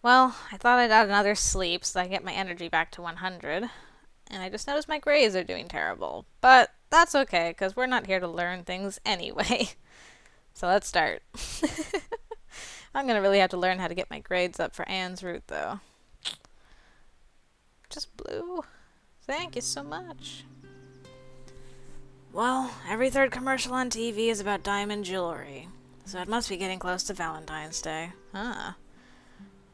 Well, I thought I'd add another sleep so that I get my energy back to 100, and I just noticed my grades are doing terrible. But that's okay, because we're not here to learn things anyway. So let's start. I'm gonna really have to learn how to get my grades up for Anne's route, though. Just blue. Thank you so much. Well, every third commercial on TV is about diamond jewelry, so it must be getting close to Valentine's Day. Huh.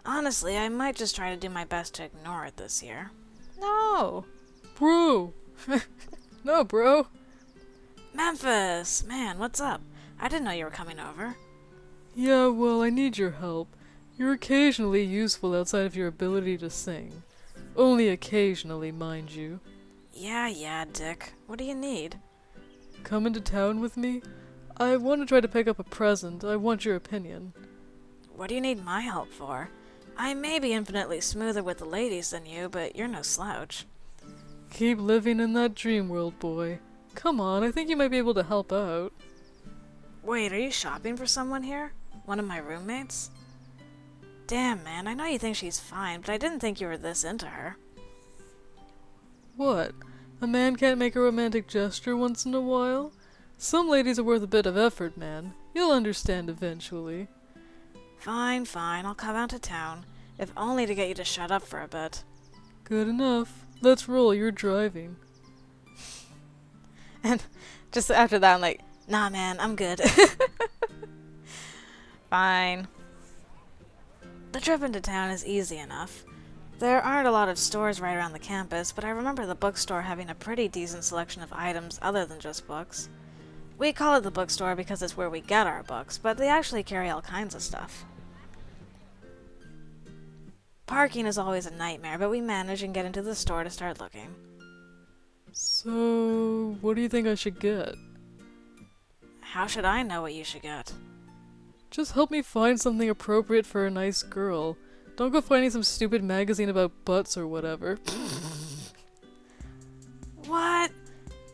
Honestly, I might just try to do my best to ignore it this year. No! Bro! No, bro. Memphis! Man, what's up? I didn't know you were coming over. Yeah, well, I need your help. You're occasionally useful outside of your ability to sing. Only occasionally, mind you. Yeah, Dick. What do you need? Come into town with me? I want to try to pick up a present. I want your opinion. What do you need my help for? I may be infinitely smoother with the ladies than you, but you're no slouch. Keep living in that dream world, boy. Come on, I think you might be able to help out. Wait, are you shopping for someone here? One of my roommates? Damn, man, I know you think she's fine, but I didn't think you were this into her. What? A man can't make a romantic gesture once in a while? Some ladies are worth a bit of effort, man. You'll understand eventually. Fine, I'll come out to town, if only to get you to shut up for a bit. Good enough. Let's roll, you're driving. And just after that, I'm like, nah, man, I'm good. Fine. The trip into town is easy enough. There aren't a lot of stores right around the campus, but I remember the bookstore having a pretty decent selection of items other than just books. We call it the bookstore because it's where we get our books, but they actually carry all kinds of stuff. Parking is always a nightmare, but we manage and get into the store to start looking. So, what do you think I should get? How should I know what you should get? Just help me find something appropriate for a nice girl. Don't go finding some stupid magazine about butts or whatever. What?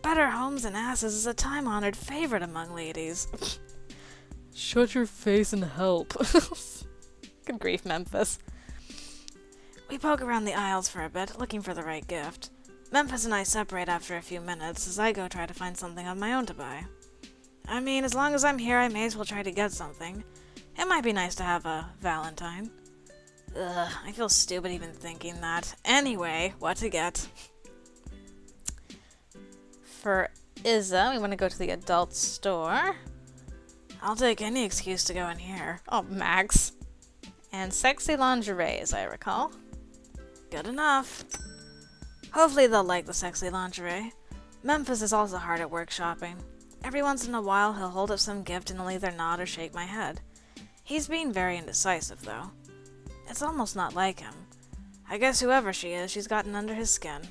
Better homes and asses is a time-honored favorite among ladies. Shut your face and help. Good grief, Memphis. We poke around the aisles for a bit, looking for the right gift. Memphis and I separate after a few minutes as I go try to find something of my own to buy. I mean, as long as I'm here, I may as well try to get something. It might be nice to have a Valentine. Ugh, I feel stupid even thinking that. Anyway, what to get? For Isa, we want to go to the adult store. I'll take any excuse to go in here. Oh, Max. And sexy lingerie, as I recall. Good enough. Hopefully they'll like the sexy lingerie. Memphis is also hard at work shopping. Every once in a while he'll hold up some gift and I'll either nod or shake my head. He's being very indecisive, though. It's almost not like him. I guess whoever she is, she's gotten under his skin.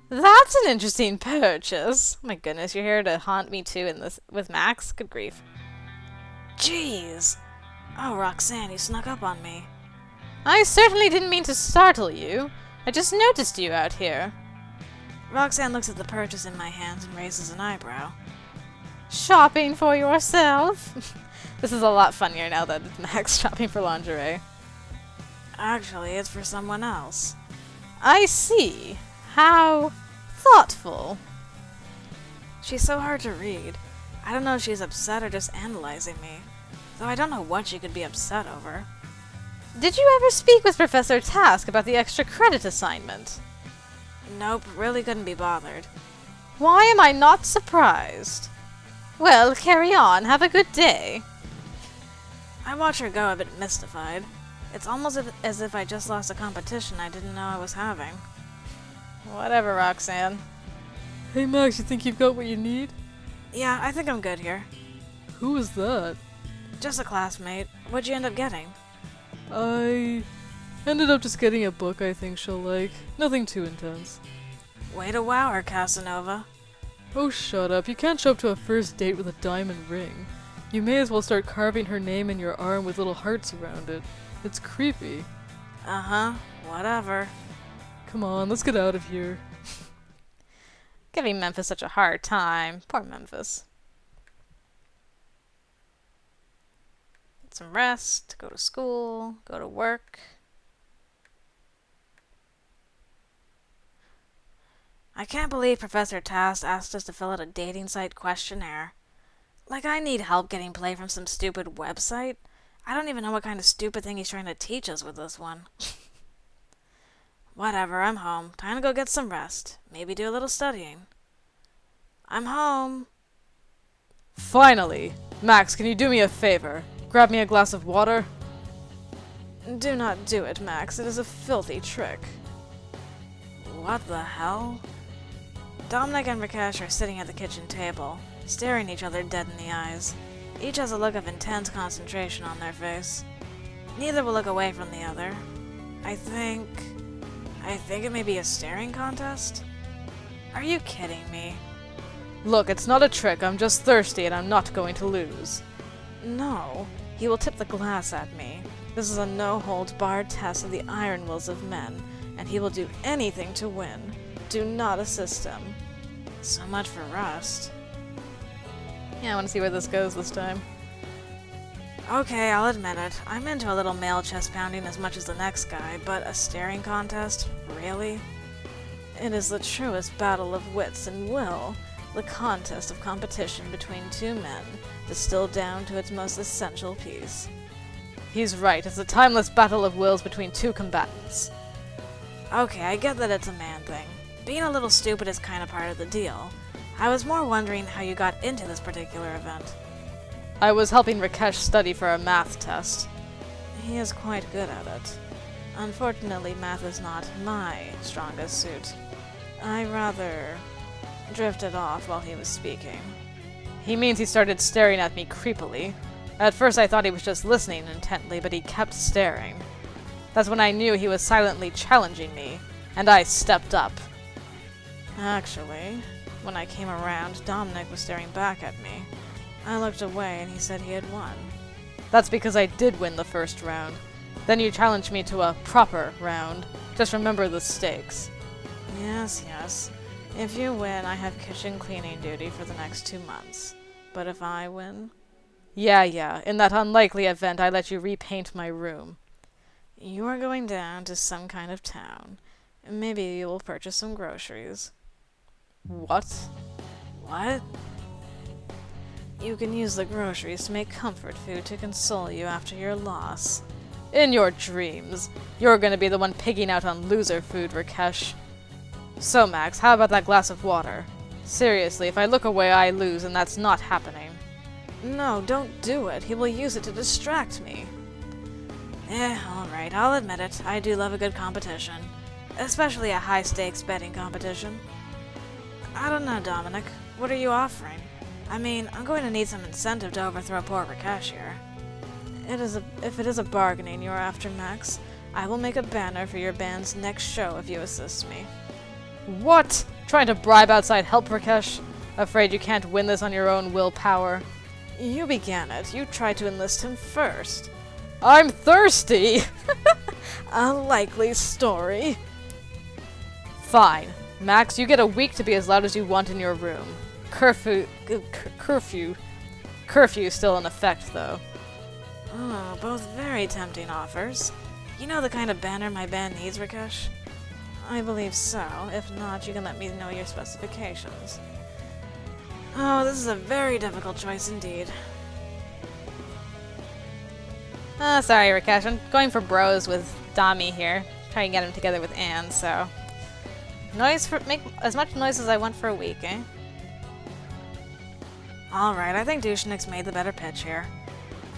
That's an interesting purchase. Oh my goodness, you're here to haunt me too in this with Max? Good grief. Jeez. Oh, Roxanne, you snuck up on me. I certainly didn't mean to startle you. I just noticed you out here. Roxanne looks at the purchase in my hands and raises an eyebrow. Shopping for yourself? This is a lot funnier now that it's Max shopping for lingerie. Actually, it's for someone else. I see. How thoughtful. She's so hard to read. I don't know if she's upset or just analyzing me. Though I don't know what she could be upset over. Did you ever speak with Professor Task about the extra credit assignment? Nope, really couldn't be bothered. Why am I not surprised? Well, carry on. Have a good day. I watch her go a bit mystified. It's almost as if I just lost a competition I didn't know I was having. Whatever, Roxanne. Hey Max, you think you've got what you need? Yeah, I think I'm good here. Who was that? Just a classmate. What'd you end up getting? I ended up just getting a book I think she'll like. Nothing too intense. Way to wow her, Casanova. Oh, shut up. You can't show up to a first date with a diamond ring. You may as well start carving her name in your arm with little hearts around it. It's creepy. Uh-huh. Whatever. Come on, let's get out of here. Giving Memphis such a hard time. Poor Memphis. some rest, go to school, go to work. I can't believe Professor Tass asked us to fill out a dating site questionnaire. Like, I need help getting play from some stupid website. I don't even know what kind of stupid thing he's trying to teach us with this one. Whatever, I'm home. Time to go get some rest. Maybe do a little studying. I'm home. Finally! Max, can you do me a favor? Grab me a glass of water? Do not do it, Max. It is a filthy trick. What the hell? Dominic and Rakesh are sitting at the kitchen table, staring each other dead in the eyes. Each has a look of intense concentration on their face. Neither will look away from the other. I think it may be a staring contest? Are you kidding me? Look, it's not a trick. I'm just thirsty and I'm not going to lose. No. He will tip the glass at me. This is a no-holds-barred test of the iron wills of men, and he will do anything to win. Do not assist him. So much for rust. Yeah, I want to see where this goes this time. Okay, I'll admit it. I'm into a little male chest pounding as much as the next guy, but a staring contest? Really? It is the truest battle of wits and will, the contest of competition between two men, distilled down to its most essential piece. He's right. It's a timeless battle of wills between two combatants. Okay, I get that it's a man thing. Being a little stupid is kind of part of the deal. I was more wondering how you got into this particular event. I was helping Rakesh study for a math test. He is quite good at it. Unfortunately, math is not my strongest suit. I rather drifted off while he was speaking. He means he started staring at me creepily. At first I thought he was just listening intently, but he kept staring. That's when I knew he was silently challenging me, and I stepped up. Actually, when I came around, Dominic was staring back at me. I looked away and he said he had won. That's because I did win the first round. Then you challenged me to a proper round. Just remember the stakes. Yes, yes. If you win, I have kitchen cleaning duty for the next 2 months. But if I win? Yeah. In that unlikely event, I let you repaint my room. You are going down to some kind of town. Maybe you will purchase some groceries. What? What? You can use the groceries to make comfort food to console you after your loss. In your dreams. You're gonna be the one pigging out on loser food, Rakesh. So, Max, how about that glass of water? Seriously, if I look away, I lose, and that's not happening. No, don't do it. He will use it to distract me. Alright, I'll admit it. I do love a good competition. Especially a high-stakes betting competition. I don't know, Dominic. What are you offering? I mean, I'm going to need some incentive to overthrow poor Rakesh here. If it is a bargaining you are after, Max, I will make a banner for your band's next show if you assist me. What? Trying to bribe outside help, Rakesh? Afraid you can't win this on your own willpower? You began it. You tried to enlist him first. I'm thirsty! A likely story. Fine. Max, you get a week to be as loud as you want in your room. Curfew still in effect, though. Oh, both very tempting offers. You know the kind of banner my band needs, Rakesh? I believe so. If not, you can let me know your specifications. Oh, this is a very difficult choice indeed. Sorry, Rakesh. I'm going for bros with Dami here. Trying to get him together with Anne, so... Make as much noise as I want for a week, eh? Alright, I think Dushnik's made the better pitch here.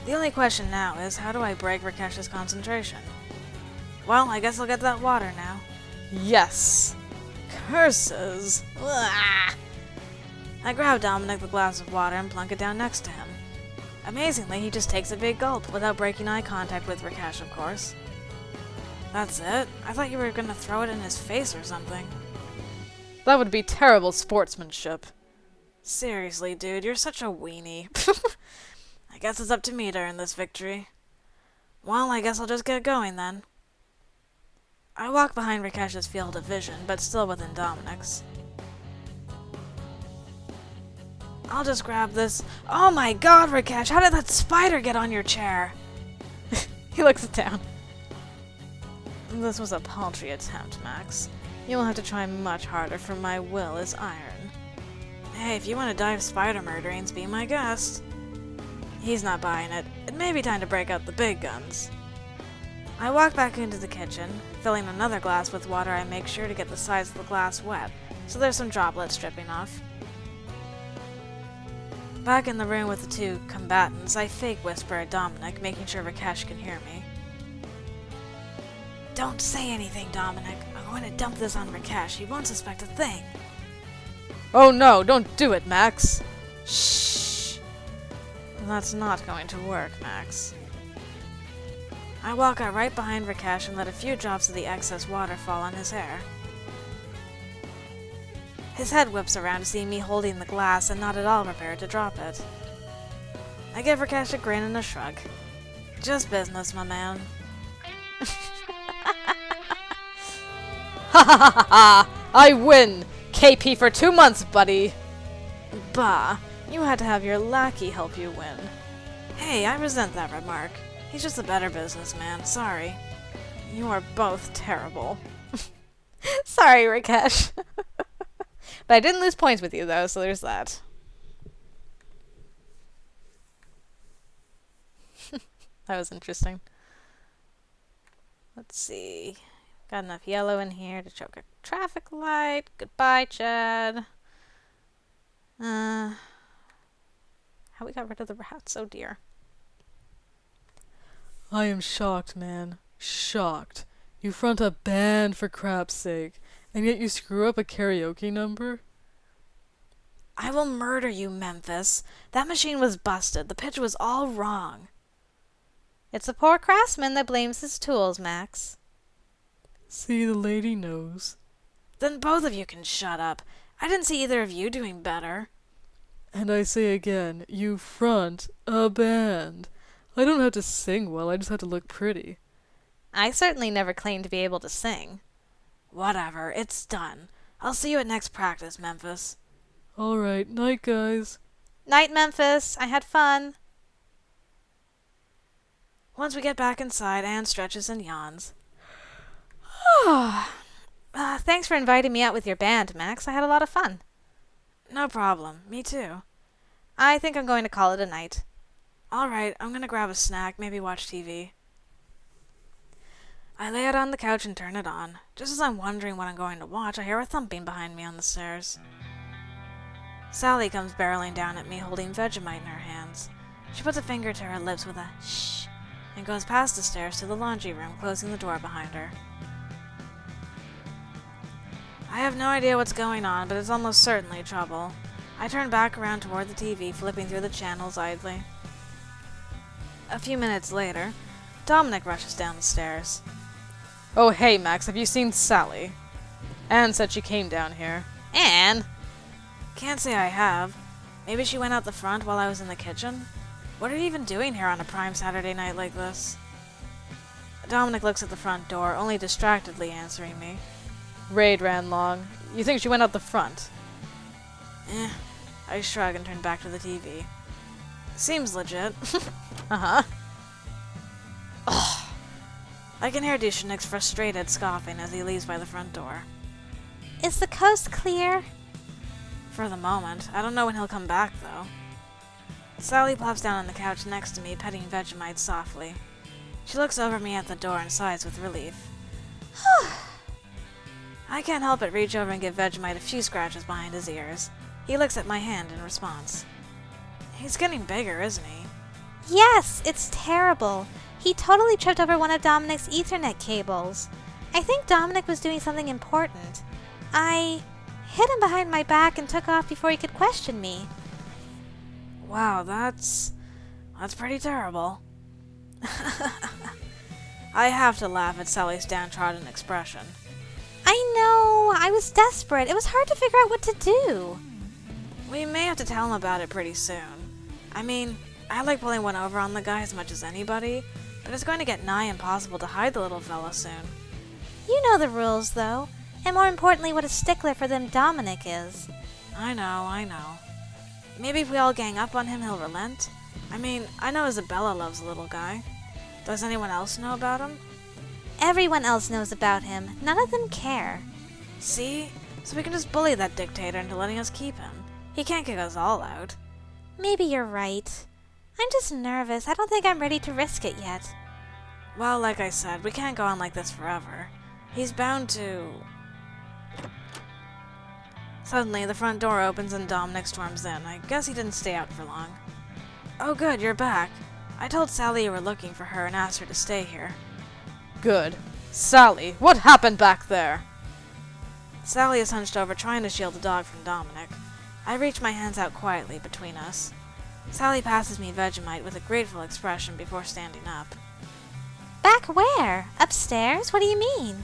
The only question now is, how do I break Rakesh's concentration? Well, I guess I'll get that water now. Yes! Curses! Ugh. I grab Dominic the glass of water and plunk it down next to him. Amazingly, he just takes a big gulp without breaking eye contact with Rakesh, of course. That's it? I thought you were gonna throw it in his face or something. That would be terrible sportsmanship. Seriously, dude, you're such a weenie. I guess it's up to me to earn this victory. Well, I guess I'll just get going then. I walk behind Rakesh's field of vision, but still within Dominic's. I'll just grab this. Oh my god, Rakesh, how did that spider get on your chair? He looks down. This was a paltry attempt, Max. You'll have to try much harder, for my will is iron. Hey, if you want to dive spider murderings, be my guest. He's not buying it. It may be time to break out the big guns. I walk back into the kitchen. Filling another glass with water, I make sure to get the sides of the glass wet, so there's some droplets dripping off. Back in the room with the two combatants, I fake whisper at Dominic, making sure Rakesh can hear me. Don't say anything, Dominic. I'm going to dump this on Rakesh. He won't suspect a thing. Oh no, don't do it, Max. Shh. That's not going to work, Max. I walk out right behind Rakesh and let a few drops of the excess water fall on his hair. His head whips around to see me holding the glass and not at all prepared to drop it. I give Rakesh a grin and a shrug. Just business, my man. Ha ha ha ha! I win! KP for 2 months, buddy! Bah, you had to have your lackey help you win. Hey, I resent that remark. He's just a better businessman, sorry. You are both terrible. Sorry, Rakesh. But I didn't lose points with you, though, so there's that. That was interesting. Let's see. Got enough yellow in here to choke a traffic light. Goodbye, Chad. How we got rid of the rats? Oh dear. I am shocked, man. Shocked. You front a band for crap's sake, and yet you screw up a karaoke number? I will murder you, Memphis. That machine was busted. The pitch was all wrong. It's the poor craftsman that blames his tools, Max. See, the lady knows. Then both of you can shut up. I didn't see either of you doing better. And I say again, you front a band. I don't have to sing well, I just have to look pretty. I certainly never claimed to be able to sing. Whatever, it's done. I'll see you at next practice, Memphis. Alright, night, guys. Night, Memphis. I had fun. Once we get back inside, Anne stretches and yawns. Thanks for inviting me out with your band, Max. I had a lot of fun. No problem. Me too. I think I'm going to call it a night. Alright, I'm gonna grab a snack, maybe watch TV. I lay it on the couch and turn it on. Just as I'm wondering what I'm going to watch, I hear a thumping behind me on the stairs. Sally comes barreling down at me, holding Vegemite in her hands. She puts a finger to her lips with a shh, and goes past the stairs to the laundry room, closing the door behind her. I have no idea what's going on, but it's almost certainly trouble. I turn back around toward the TV, flipping through the channels idly. A few minutes later, Dominic rushes down the stairs. Oh, hey, Max, have you seen Sally? Anne said she came down here. Anne? Can't say I have. Maybe she went out the front while I was in the kitchen? What are you even doing here on a prime Saturday night like this? Dominic looks at the front door, only distractedly answering me. Raid ran long. You think she went out the front? I shrug and turn back to the TV. Seems legit. Uh-huh. I can hear Dushnik's frustrated scoffing as he leaves by the front door. Is the coast clear? For the moment. I don't know when he'll come back, though. Sally plops down on the couch next to me, petting Vegemite softly. She looks over me at the door and sighs with relief. I can't help but reach over and give Vegemite a few scratches behind his ears. He looks at my hand in response. He's getting bigger, isn't he? Yes, it's terrible. He totally tripped over one of Dominic's Ethernet cables. I think Dominic was doing something important. I hit him behind my back and took off before he could question me. Wow, that's pretty terrible. I have to laugh at Sally's downtrodden expression. I know, I was desperate. It was hard to figure out what to do. We may have to tell him about it pretty soon. I mean, I like pulling one over on the guy as much as anybody, but it's going to get nigh impossible to hide the little fella soon. You know the rules, though, and more importantly, what a stickler for them Dominic is. I know. Maybe if we all gang up on him, he'll relent. I mean, I know Isabella loves the little guy. Does anyone else know about him? Everyone else knows about him. None of them care. See? So we can just bully that dictator into letting us keep him. He can't kick us all out. Maybe you're right. I'm just nervous. I don't think I'm ready to risk it yet. Well, like I said, we can't go on like this forever. He's bound to... Suddenly, the front door opens and Dominic storms in. I guess he didn't stay out for long. Oh good, you're back. I told Sally you were looking for her and asked her to stay here. Good. Sally, what happened back there? Sally is hunched over trying to shield the dog from Dominic. I reach my hands out quietly between us. Sally passes me Vegemite with a grateful expression before standing up. Back where? Upstairs? What do you mean?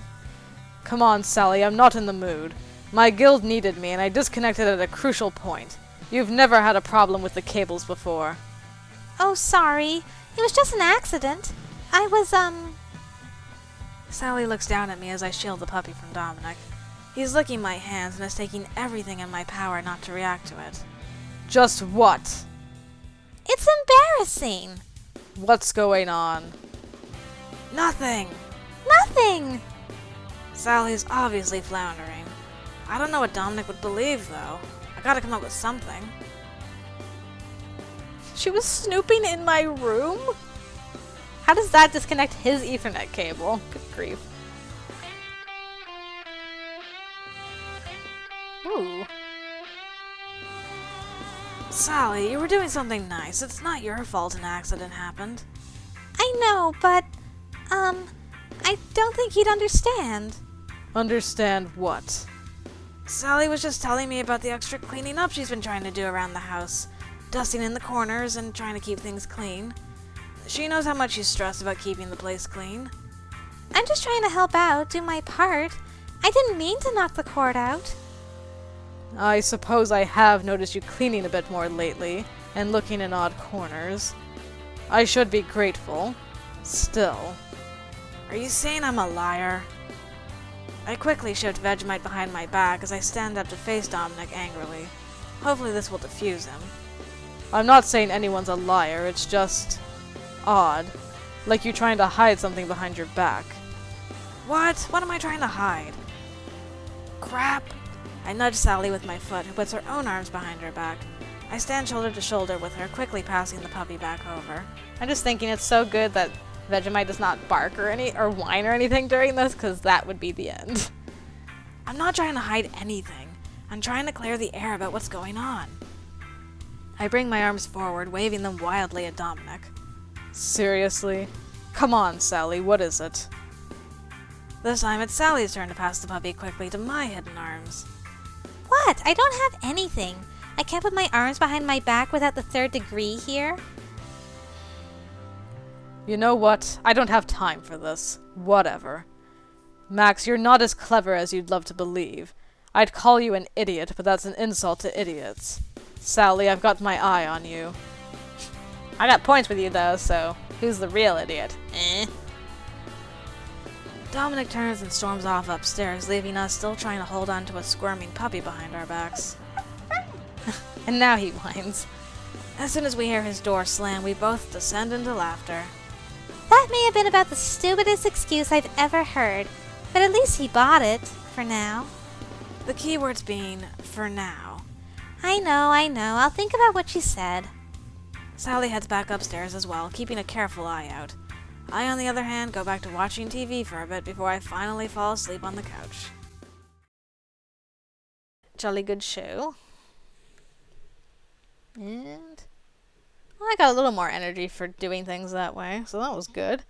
Come on, Sally, I'm not in the mood. My guild needed me, and I disconnected at a crucial point. You've never had a problem with the cables before. Oh, sorry. It was just an accident. I was, Sally looks down at me as I shield the puppy from Dominic. He's licking my hands and is taking everything in my power not to react to it. Just what? It's embarrassing. What's going on? Nothing! Nothing. Sally's obviously floundering. I don't know what Dominic would believe, though. I gotta come up with something. She was snooping in my room? How does that disconnect his Ethernet cable? Good grief. Ooh. Sally, you were doing something nice. It's not your fault an accident happened. I know, but, I don't think he'd understand. Understand what? Sally was just telling me about the extra cleaning up she's been trying to do around the house. Dusting in the corners and trying to keep things clean. She knows how much you stress about keeping the place clean. I'm just trying to help out, do my part. I didn't mean to knock the cord out. I suppose I have noticed you cleaning a bit more lately, and looking in odd corners. I should be grateful. Still. Are you saying I'm a liar? I quickly shift Vegemite behind my back as I stand up to face Dominic angrily. Hopefully this will defuse him. I'm not saying anyone's a liar, it's just... odd. Like you trying to hide something behind your back. What? What am I trying to hide? Crap! I nudge Sally with my foot, who puts her own arms behind her back. I stand shoulder to shoulder with her, quickly passing the puppy back over. I'm just thinking it's so good that Vegemite does not bark or whine or anything during this, because that would be the end. I'm not trying to hide anything. I'm trying to clear the air about what's going on. I bring my arms forward, waving them wildly at Dominic. Seriously? Come on, Sally, what is it? This time it's Sally's turn to pass the puppy quickly to my hidden arms. What? I don't have anything. I can't put my arms behind my back without the third degree here. You know what? I don't have time for this. Whatever. Max, you're not as clever as you'd love to believe. I'd call you an idiot, but that's an insult to idiots. Sally, I've got my eye on you. I got points with you, though, so who's the real idiot? Dominic turns and storms off upstairs, leaving us still trying to hold on to a squirming puppy behind our backs. And now he whines. As soon as we hear his door slam, we both descend into laughter. That may have been about the stupidest excuse I've ever heard, but at least he bought it, for now. The key words being, for now. I know. I'll think about what you said. Sally heads back upstairs as well, keeping a careful eye out. I, on the other hand, go back to watching TV for a bit before I finally fall asleep on the couch. Jolly good show. And well, I got a little more energy for doing things that way, so that was good.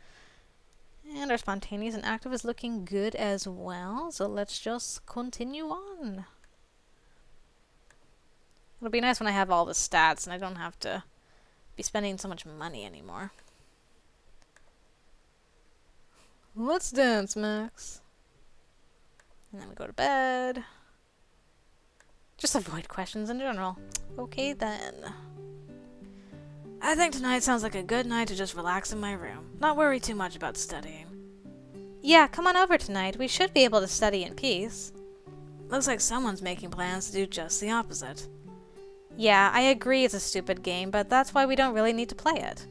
And our spontaneous and active is looking good as well, so let's just continue on. It'll be nice when I have all the stats and I don't have to be spending so much money anymore. Let's dance, Max. And then we go to bed. Just avoid questions in general. Okay then. I think tonight sounds like a good night to just relax in my room, not worry too much about studying. Yeah, come on over tonight. We should be able to study in peace. Looks like someone's making plans to do just the opposite. Yeah, I agree it's a stupid game, but that's why we don't really need to play it.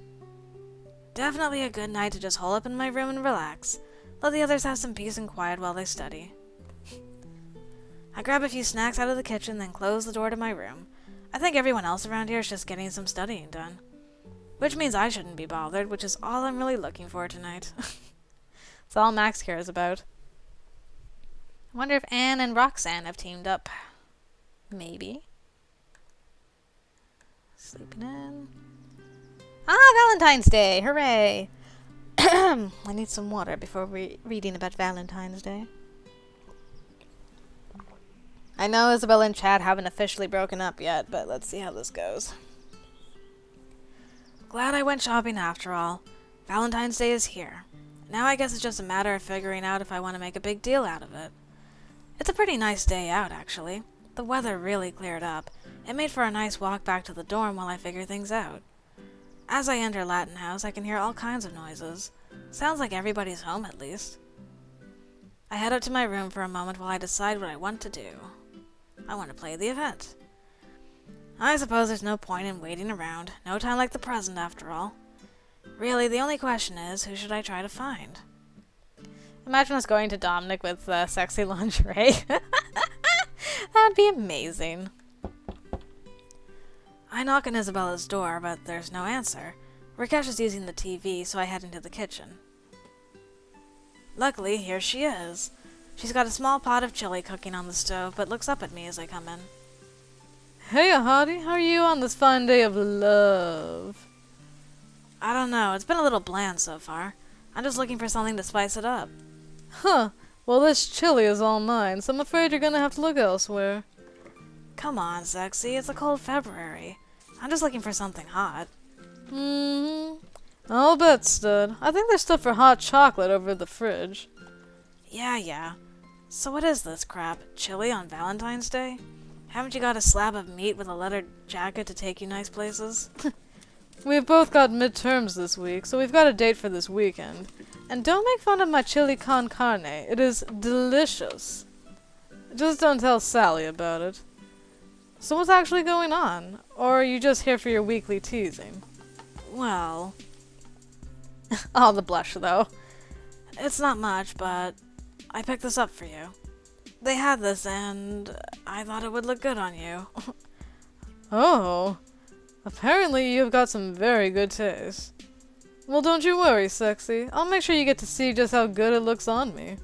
Definitely a good night to just hole up in my room and relax. Let the others have some peace and quiet while they study. I grab a few snacks out of the kitchen, then close the door to my room. I think everyone else around here is just getting some studying done. Which means I shouldn't be bothered, which is all I'm really looking for tonight. It's all Max cares about. I wonder if Anne and Roxanne have teamed up. Maybe. Sleeping in. Valentine's Day! Hooray! I need some water before reading about Valentine's Day. I know Isabella and Chad haven't officially broken up yet, but let's see how this goes. Glad I went shopping after all. Valentine's Day is here. Now I guess it's just a matter of figuring out if I want to make a big deal out of it. It's a pretty nice day out, actually. The weather really cleared up. It made for a nice walk back to the dorm while I figure things out. As I enter Latin House, I can hear all kinds of noises. Sounds like everybody's home, at least. I head up to my room for a moment while I decide what I want to do. I want to play the event. I suppose there's no point in waiting around. No time like the present, after all. Really, the only question is, who should I try to find? Imagine us going to Dominic with sexy lingerie. That'd be amazing. I knock on Isabella's door, but there's no answer. Rakesh is using the TV, so I head into the kitchen. Luckily, here she is. She's got a small pot of chili cooking on the stove, but looks up at me as I come in. Hey, Hottie, how are you on this fine day of love? I don't know, it's been a little bland so far. I'm just looking for something to spice it up. Huh. Well, this chili is all mine, so I'm afraid you're gonna have to look elsewhere. Come on, sexy, it's a cold February. I'm just looking for something hot. I'll bet, stud. I think there's stuff for hot chocolate over the fridge. Yeah. So what is this crap? Chili on Valentine's Day? Haven't you got a slab of meat with a leather jacket to take you nice places? We've both got midterms this week, so we've got a date for this weekend. And don't make fun of my chili con carne. It is delicious. Just don't tell Sally about it. So what's actually going on? Or are you just here for your weekly teasing? Well, Oh, the blush, though. it's not much, but I picked this up for you. They had this, and I thought it would look good on you. Oh. Apparently you've got some very good taste. Well, don't you worry, sexy. I'll make sure you get to see just how good it looks on me.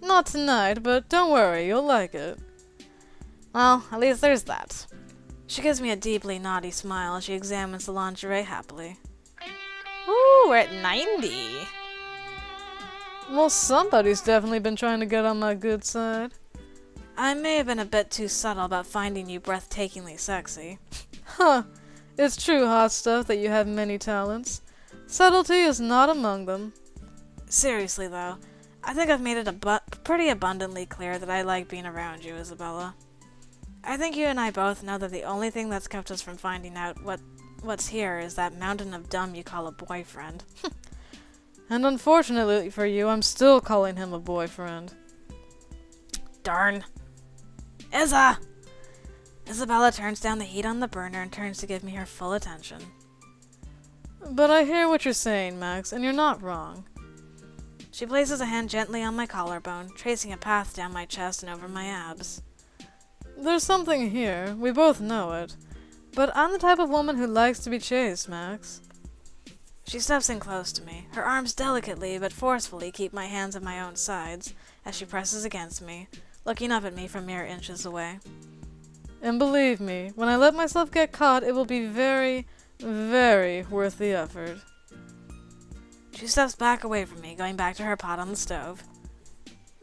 Not tonight, but don't worry, you'll like it. Well, at least there's that. She gives me a deeply naughty smile as she examines the lingerie happily. Ooh, we're at 90. Well, somebody's definitely been trying to get on my good side. I may have been a bit too subtle about finding you breathtakingly sexy. Huh. It's true, hot stuff, that you have many talents. Subtlety is not among them. Seriously, though, I think I've made it pretty abundantly clear that I like being around you, Isabella. I think you and I both know that the only thing that's kept us from finding out what's here is that mountain of dumb you call a boyfriend. And unfortunately for you, I'm still calling him a boyfriend. Darn. Isabella turns down the heat on the burner and turns to give me her full attention. But I hear what you're saying, Max, and you're not wrong. She places a hand gently on my collarbone, tracing a path down my chest and over my abs. There's something here, we both know it. But I'm the type of woman who likes to be chased, Max. She steps in close to me. Her arms delicately but forcefully keep my hands at my own sides as she presses against me, looking up at me from mere inches away. And believe me, when I let myself get caught, it will be very, very worth the effort. She steps back away from me, going back to her pot on the stove.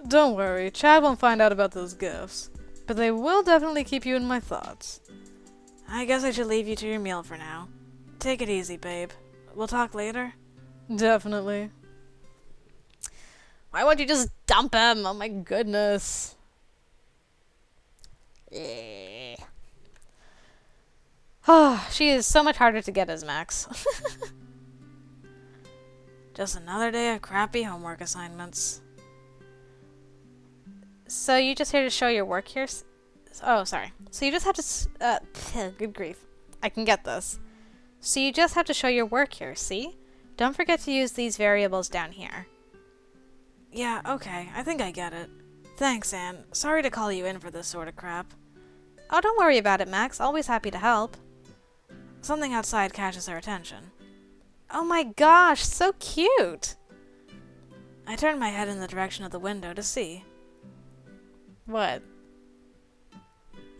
Don't worry, Chad won't find out about those gifts. But they will definitely keep you in my thoughts. I guess I should leave you to your meal for now. Take it easy, babe. We'll talk later? Definitely. Why won't you just dump him? Oh my goodness. She is so much harder to get as Max. Just another day of crappy homework assignments. So you just here to show your work here? Oh, sorry. So you just have to... good grief. I can get this. So you just have to show your work here, see? Don't forget to use these variables down here. Yeah, okay, I think I get it. Thanks, Anne. Sorry to call you in for this sort of crap. Oh, don't worry about it, Max. Always happy to help. Something outside catches our attention. Oh my gosh, so cute! I turned my head in the direction of the window to see. What?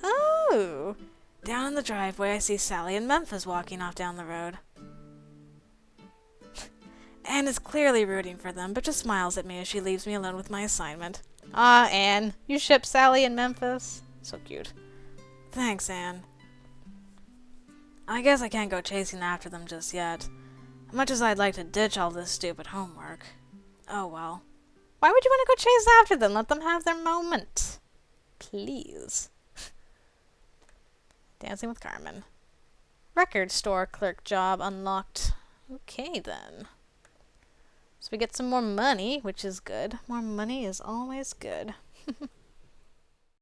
Oh! Down in the driveway, I see Sally and Memphis walking off down the road. Anne is clearly rooting for them, but just smiles at me as she leaves me alone with my assignment. Ah, Anne, you ship Sally and Memphis? So cute. Thanks, Anne. I guess I can't go chasing after them just yet. Much as I'd like to ditch all this stupid homework. Oh well. Why would you want to go chase after them? Let them have their moment. Please. Dancing with Carmen. Record store clerk job unlocked. Okay, then. So we get some more money, which is good. More money is always good.